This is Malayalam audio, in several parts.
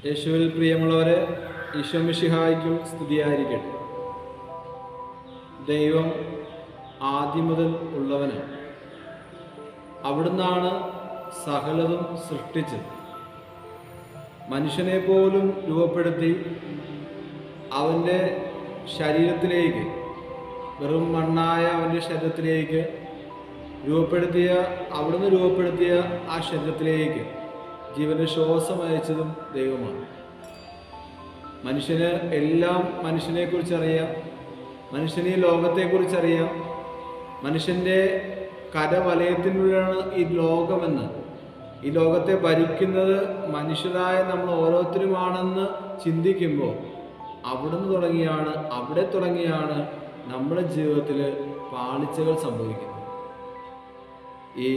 യേശുവിൽ പ്രിയമുള്ളവരെ, ഈശോ മിശിഹായ്ക്കും സ്തുതിയായിരിക്കട്ടെ. ദൈവം ആദ്യം മുതൽ ഉള്ളവനാണ്. അവിടുന്നാണ് സകലതും സൃഷ്ടിച്ചത്. മനുഷ്യനെ പോലും രൂപപ്പെടുത്തി അവൻ്റെ ശരീരത്തിലേക്ക്, വെറും മണ്ണായ അവൻ്റെ ശരീരത്തിലേക്ക് അവിടുന്ന് രൂപപ്പെടുത്തിയ ആ ശരീരത്തിലേക്ക് ജീവന്റെ ശ്വാസം അയച്ചതും ദൈവമാണ്. മനുഷ്യന് എല്ലാം മനുഷ്യനെക്കുറിച്ചറിയാം, മനുഷ്യന് ഈ ലോകത്തെക്കുറിച്ചറിയാം. മനുഷ്യൻ്റെ കരവലയത്തിനുള്ളിലാണ് ഈ ലോകമെന്ന്, ഈ ലോകത്തെ ഭരിക്കുന്നത് മനുഷ്യരായ നമ്മൾ ഓരോരുത്തരുമാണെന്ന് ചിന്തിക്കുമ്പോൾ അവിടെ തുടങ്ങിയാണ് നമ്മുടെ ജീവിതത്തിൽ പാളിച്ചകൾ സംഭവിക്കുന്നത്. ഈ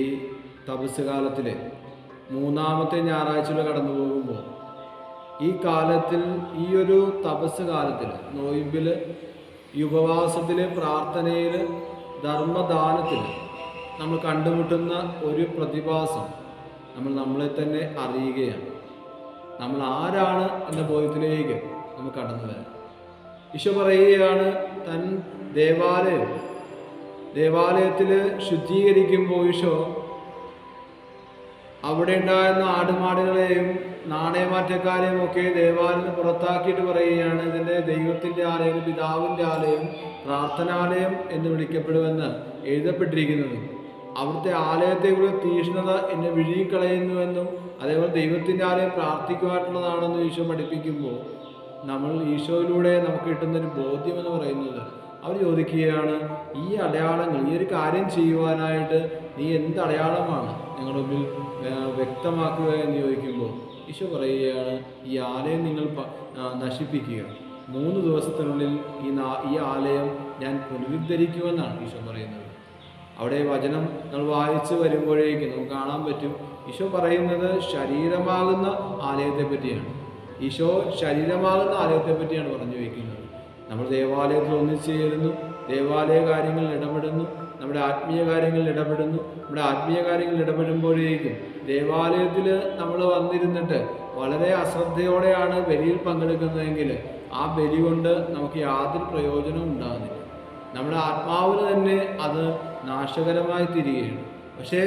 തപസ് കാലത്തിലെ മൂന്നാമത്തെ ഞായറാഴ്ചകൾ കടന്നു പോകുമ്പോൾ, ഈ കാലത്തിൽ, ഈ ഒരു തപസ് കാലത്തിൽ, നോയിമ്പിൽ, ഉപവാസത്തിൽ, പ്രാർത്ഥനയിൽ, ധർമ്മദാനത്തിൽ നമ്മൾ കണ്ടുമുട്ടുന്ന ഒരു പ്രതിഭാസം, നമ്മളെ തന്നെ അറിയുകയാണ്. നമ്മൾ ആരാണ് എന്ന ബോധ്യത്തിലേക്ക് നമ്മൾ കടന്നു വരാം. ഈശോ പറയുകയാണ്, തൻ ദേവാലയത്തിൽ ശുദ്ധീകരിക്കുമ്പോൾ ഈശോ അവിടെ ഉണ്ടായിരുന്ന ആടുമാടുകളെയും നാണയമാറ്റക്കാരെയും ഒക്കെ ദേവാലയം പുറത്താക്കിയിട്ട് പറയുകയാണ്, ഇതിൻ്റെ ദൈവത്തിൻ്റെ ആലയം, പിതാവിൻ്റെ ആലയം, പ്രാർത്ഥനാലയം എന്ന് വിളിക്കപ്പെടുമെന്ന് എഴുതപ്പെട്ടിരിക്കുന്നത്. അവിടുത്തെ ആലയത്തെക്കുറിച്ച് തീഷ്ണത എന്നെ വിഴുങ്ങിക്കളയുന്നുവെന്നും അതേപോലെ ദൈവത്തിൻ്റെ ആലയം പ്രാർത്ഥിക്കുവാനുള്ളതാണെന്നും ഈശോ പഠിപ്പിക്കുമ്പോൾ നമ്മൾ ഈശോയിലൂടെ നമുക്ക് കിട്ടുന്നൊരു ബോധ്യമെന്ന് പറയുന്നത്, അവർ ചോദിക്കുകയാണ്, ഈ അടയാളങ്ങൾ, ഈ ഒരു കാര്യം ചെയ്യുവാനായിട്ട് നീ എന്ത് അടയാളമാണ് ഞങ്ങളുടെ മുമ്പിൽ വ്യക്തമാക്കുക എന്ന് ചോദിക്കുമ്പോൾ ഈശോ പറയുകയാണ്, ഈ ആലയം നിങ്ങൾ നശിപ്പിക്കുക, 3 ദിവസത്തിനുള്ളിൽ ഈ ആലയം ഞാൻ പുനരുദ്ധരിക്കുമെന്നാണ് ഈശോ പറയുന്നത്. അവിടെ വചനം നമ്മൾ വായിച്ച് വരുമ്പോഴേക്കും നമുക്ക് കാണാൻ പറ്റും, ഈശോ പറയുന്നത് ശരീരമാകുന്ന ആലയത്തെ പറ്റിയാണ്. ഈശോ ശരീരമാകുന്ന ആലയത്തെ പറ്റിയാണ് പറഞ്ഞു വയ്ക്കുന്നത്. നമ്മൾ ദേവാലയത്തിൽ ഒന്നിച്ചു ചേരുന്നു, ദേവാലയ കാര്യങ്ങളിൽ ഇടപെടുന്നു, നമ്മുടെ ആത്മീയ കാര്യങ്ങളിൽ ഇടപെടുന്നു. നമ്മുടെ ആത്മീയ കാര്യങ്ങളിൽ ഇടപെടുമ്പോഴേക്കും ദേവാലയത്തിൽ നമ്മൾ വന്നിരുന്നിട്ട് വളരെ അശ്രദ്ധയോടെയാണ് ബലിയിൽ പങ്കെടുക്കുന്നതെങ്കിൽ ആ ബലി കൊണ്ട് നമുക്ക് യാതൊരു പ്രയോജനവും ഉണ്ടാകുന്നില്ല. നമ്മുടെ ആത്മാവിന് തന്നെ അത് നാശകരമായി തീരുകയാണ്. പക്ഷേ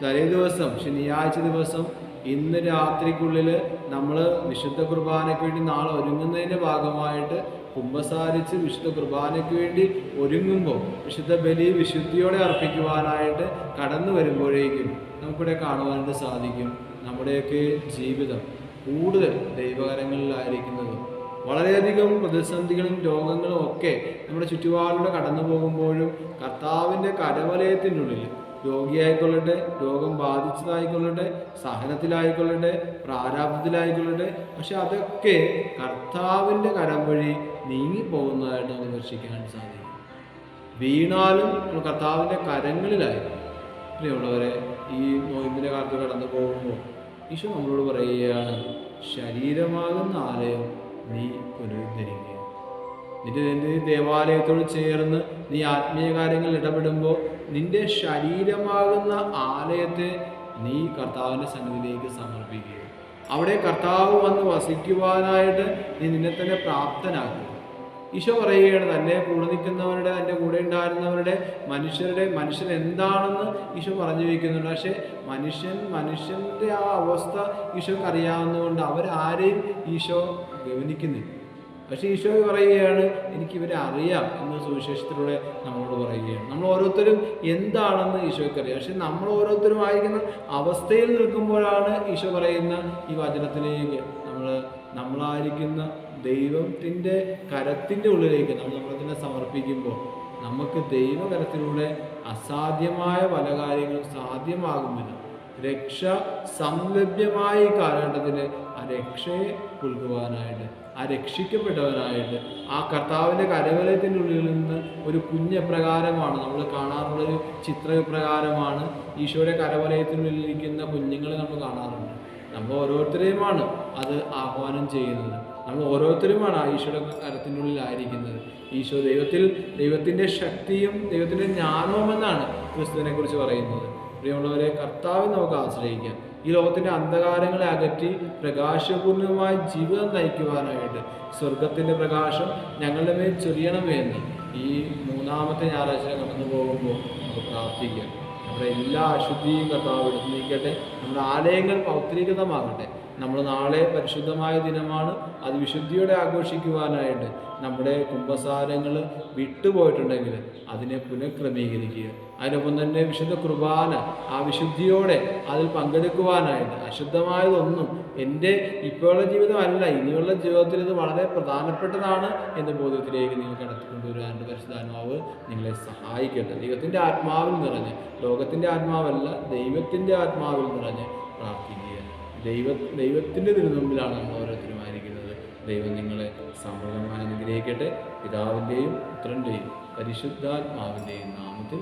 തലേ ദിവസം, ശനിയാഴ്ച ദിവസം, ഇന്ന് രാത്രിക്കുള്ളിൽ നമ്മൾ വിശുദ്ധ കുർബാനയ്ക്ക് വേണ്ടി നാളെ ഒരുങ്ങുന്നതിൻ്റെ ഭാഗമായിട്ട് കുമ്പസാരിച്ച് വിശുദ്ധ കുർബാനയ്ക്ക് വേണ്ടി ഒരുങ്ങുമ്പോൾ, വിശുദ്ധ ബലി വിശുദ്ധിയോടെ അർപ്പിക്കുവാനായിട്ട് കടന്നു വരുമ്പോഴേക്കും നമുക്കിവിടെ കാണുവാനായിട്ട് സാധിക്കും, നമ്മുടെയൊക്കെ ജീവിതം കൂടുതൽ ദൈവകരങ്ങളിലായിരിക്കുന്നതും വളരെയധികം പ്രതിസന്ധികളും രോഗങ്ങളും ഒക്കെ നമ്മുടെ ചുറ്റുപാടിലൂടെ കടന്നു പോകുമ്പോഴും കർത്താവിൻ്റെ കരവലയത്തിനുള്ളിൽ, രോഗിയായിക്കൊള്ളട്ടെ, രോഗം ബാധിച്ചതായിക്കൊള്ളട്ടെ, സഹനത്തിലായിക്കൊള്ളട്ടെ, പ്രാരാബ്ധത്തിലായിക്കൊള്ളട്ടെ, പക്ഷെ അതൊക്കെ കർത്താവിൻ്റെ കരം വഴി നീങ്ങിപ്പോകുന്നതായിട്ട് നമുക്ക് ദർശിക്കാൻ സാധിക്കും. വീണാലും നമ്മൾ കർത്താവിൻ്റെ കരങ്ങളിലായിരിക്കും. പ്രിയമുള്ളവരെ, ഈ നോയിമ്പിൻ്റെ കാലത്ത് കടന്നു പോകുമ്പോൾ ഈശോ നമ്മളോട് പറയുകയാണ്, ശരീരമാകുന്ന ആലയം നീ പുനരുദ്ധരിക്കുക. നിന്റെ ദേവാലയത്തോട് ചേർന്ന് നീ ആത്മീയ കാര്യങ്ങളിൽ ഇടപെടുമ്പോൾ നിന്റെ ശരീരമാകുന്ന ആലയത്തെ നീ കർത്താവിൻ്റെ സന്നിധിയിലേക്ക് സമർപ്പിക്കുക. അവിടെ കർത്താവ് വന്ന് വസിക്കുവാനായിട്ട് നീ നിന്നെ തന്നെ പ്രാപ്തനാക്കുക. ഈശോ പറയുകയാണ്, തന്നെ കൂടെ നിൽക്കുന്നവരുടെ, എൻ്റെ കൂടെ ഉണ്ടായിരുന്നവരുടെ, മനുഷ്യൻ എന്താണെന്ന് ഈശോ പറഞ്ഞു വയ്ക്കുന്നുണ്ട്. പക്ഷേ മനുഷ്യൻ്റെ ആ അവസ്ഥ ഈശോക്ക് അറിയാവുന്നതുകൊണ്ട് അവരാരെയും ഈശോ ഗവനിക്കുന്നില്ല. പക്ഷേ ഈശോ പറയുകയാണ്, എനിക്കിവരെ അറിയാം എന്ന് സുവിശേഷത്തിലൂടെ നമ്മളോട് പറയുകയാണ്. നമ്മൾ ഓരോരുത്തരും എന്താണെന്ന് ഈശോയ്ക്ക് അറിയാം. പക്ഷെ നമ്മൾ ഓരോരുത്തരും ആയിരിക്കുന്ന അവസ്ഥയിൽ നിൽക്കുമ്പോഴാണ് ഈശോ പറയുന്ന ഈ വചനത്തിലേക്ക് നമ്മളായിരിക്കുന്ന ദൈവത്തിൻ്റെ കരത്തിൻ്റെ ഉള്ളിലേക്ക് നമ്മളെ തന്നെ സമർപ്പിക്കുമ്പോൾ നമുക്ക് ദൈവകരത്തിലൂടെ അസാധ്യമായ പല കാര്യങ്ങളും സാധ്യമാകുമെന്ന്, രക്ഷ സംലഭ്യമായ ഈ കാലഘട്ടത്തിൽ ആ രക്ഷയെ പുൽകുവാനായിട്ട്, ആ രക്ഷിക്കപ്പെട്ടവനായിട്ട്, ആ കർത്താവിൻ്റെ കരവലയത്തിൻ്റെ ഉള്ളിൽ നിന്ന് ഒരു കുഞ്ഞപ്രകാരമാണ് നമ്മൾ കാണാറുള്ളൊരു ചിത്രപ്രകാരമാണ് ഈശോയുടെ കരവലയത്തിനുള്ളിലിരിക്കുന്ന കുഞ്ഞുങ്ങളെ നമ്മൾ കാണാറുണ്ട്. നമ്മൾ ഓരോരുത്തരെയുമാണ് അത് ആഹ്വാനം ചെയ്യുന്നത്. നമ്മൾ ഓരോരുത്തരുമാണ് ആ ഈശോയുടെ കരത്തിനുള്ളിലായിരിക്കുന്നത്. ഈശോ ദൈവത്തിൻ്റെ ശക്തിയും ദൈവത്തിൻ്റെ ജ്ഞാനവുമെന്നാണ് ക്രിസ്തുവിനെ കുറിച്ച് പറയുന്നത്. പ്രിയമുള്ളവരെ, കർത്താവിൽ നമുക്ക് ആശ്രയിക്കാം. ഈ ലോകത്തിൻ്റെ അന്ധകാരങ്ങളെ അകറ്റി പ്രകാശപൂർണമായ ജീവിതം നയിക്കുവാനായിട്ട് സ്വർഗത്തിൻ്റെ പ്രകാശം ഞങ്ങളുടെ മേൽ ചൊരിയണമേ എന്ന് ഈ മൂന്നാമത്തെ ഞായറാഴ്ച കടന്നു പോകുമ്പോൾ നമുക്ക് പ്രാർത്ഥിക്കാം. നമ്മുടെ എല്ലാ അശുദ്ധിയും കർത്താവ് എടുത്തു നീക്കട്ടെ. നമ്മുടെ ആലയങ്ങൾ പൗത്രീകൃതമാകട്ടെ. നമ്മൾ നാളെ പരിശുദ്ധമായ ദിനമാണ്. അത് വിശുദ്ധിയോടെ ആഘോഷിക്കുവാനായിട്ട് നമ്മുടെ കുംഭസാരങ്ങൾ വിട്ടുപോയിട്ടുണ്ടെങ്കിൽ അതിനെ പുനഃക്രമീകരിക്കുക. അതിനൊപ്പം തന്നെ വിശുദ്ധ കുർബാന ആ വിശുദ്ധിയോടെ അതിൽ പങ്കെടുക്കുവാനായിട്ട്, അശുദ്ധമായതൊന്നും എൻ്റെ ഇപ്പോഴുള്ള ജീവിതമല്ല, ഇനിയുള്ള ജീവിതത്തിൽ ഇത് വളരെ പ്രധാനപ്പെട്ടതാണ് എന്ന ബോധ്യത്തിലേക്ക് നിങ്ങൾ കടത്തിക്കൊണ്ടുവരാനുള്ള പരിശുദ്ധാത്മാവ് നിങ്ങളെ സഹായിക്കട്ടെ. ദൈവത്തിൻ്റെ ആത്മാവിൽ നിറഞ്ഞ്, ലോകത്തിൻ്റെ ആത്മാവല്ല ദൈവത്തിൻ്റെ ആത്മാവിൽ നിറഞ്ഞ് പ്രാർത്ഥിക്കുക. ദൈവത്തിൻ്റെ തിരുമുമ്പിലാണ് നമ്മൾ ഓരോരുത്തരുമായിരിക്കുന്നത്. ദൈവം നിങ്ങളെ സമൃദ്ധമായി അനുഗ്രഹിക്കട്ടെ. പിതാവിൻ്റെയും പുത്രൻ്റെയും പരിശുദ്ധാത്മാവിൻ്റെയും നാമത്തിൽ